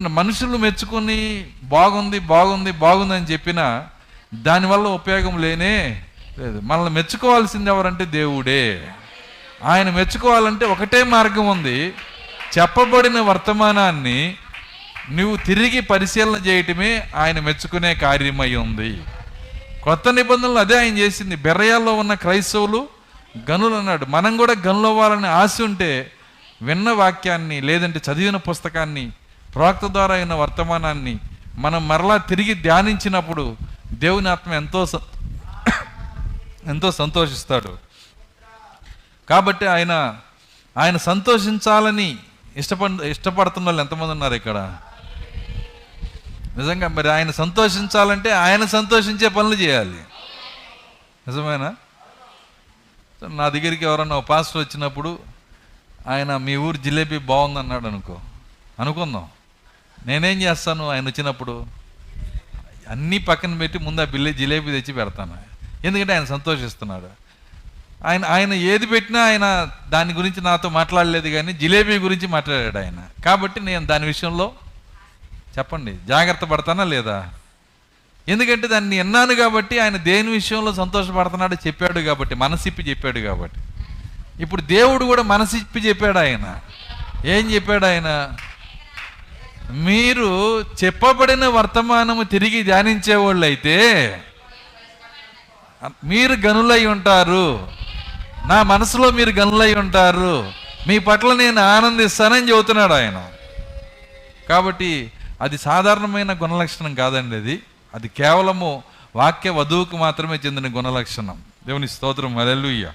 మనుషులు మెచ్చుకొని బాగుంది బాగుంది బాగుంది అని చెప్పినా దానివల్ల ఉపయోగం లేనే లేదు. మనల్ని మెచ్చుకోవాల్సింది ఎవరంటే దేవుడే. ఆయన మెచ్చుకోవాలంటే ఒకటే మార్గం ఉంది. చెప్పబడిన వర్తమానాన్ని నువ్వు తిరిగి పరిశీలన చేయటమే ఆయన మెచ్చుకునే కార్యమై ఉంది. కొత్త నిబంధనలు అదే ఆయన చేసింది. బెరయాల్లో ఉన్న క్రైస్తవులు గనులు అన్నాడు. మనం కూడా గనులు అవ్వాలని ఆశ ఉంటే విన్న వాక్యాన్ని లేదంటే చదివిన పుస్తకాన్ని ప్రవక్త ద్వారా అయిన వర్తమానాన్ని మనం మరలా తిరిగి ధ్యానించినప్పుడు దేవుని ఆత్మ ఎంతో సంతోషిస్తాడు. కాబట్టి ఆయన సంతోషించాలని ఇష్టపడుతున్న వాళ్ళు ఎంతమంది ఉన్నారు ఇక్కడ? నిజంగా మరి ఆయన సంతోషించాలంటే ఆయన సంతోషించే పనులు చేయాలి. నిజమేనా? నా దగ్గరికి ఎవరన్నా పాస్టర్ వచ్చినప్పుడు ఆయన మీ ఊరు జిలేబీ బాగుంది అన్నాడు అనుకుందాం. నేనేం చేస్తాను? ఆయన వచ్చినప్పుడు అన్నీ పక్కన పెట్టి ముందు ఆ జిలేబీ తెచ్చి పెడతాను. ఎందుకంటే ఆయన సంతోషిస్తున్నాడు. ఆయన ఏది పెట్టినా ఆయన దాని గురించి నాతో మాట్లాడలేదు, కానీ జిలేబీ గురించి మాట్లాడాడు ఆయన. కాబట్టి నేను దాని విషయంలో చెప్పండి జాగ్రత్త పడతానా లేదా? ఎందుకంటే దాన్ని విన్నాను కాబట్టి, ఆయన దేని విషయంలో సంతోషపడుతున్నాడో చెప్పాడు కాబట్టి, మనసిప్పి చెప్పాడు కాబట్టి. ఇప్పుడు దేవుడు కూడా మనసిప్పి చెప్పాడు. ఆయన ఏం చెప్పాడు? ఆయన మీరు చెప్పబడిన వర్తమానము తిరిగి ధ్యానించేవాళ్ళు అయితే మీరు గనులై ఉంటారు, నా మనసులో మీరు గనులై ఉంటారు, మీ పట్ల నేను ఆనందిస్తానని చెబుతున్నాడు ఆయన. కాబట్టి అది సాధారణమైన గుణలక్షణం కాదండి. అది కేవలము వాక్య వధువుకు మాత్రమే చెందిన గుణలక్షణం. దేవుని స్తోత్రం, హల్లెలూయా.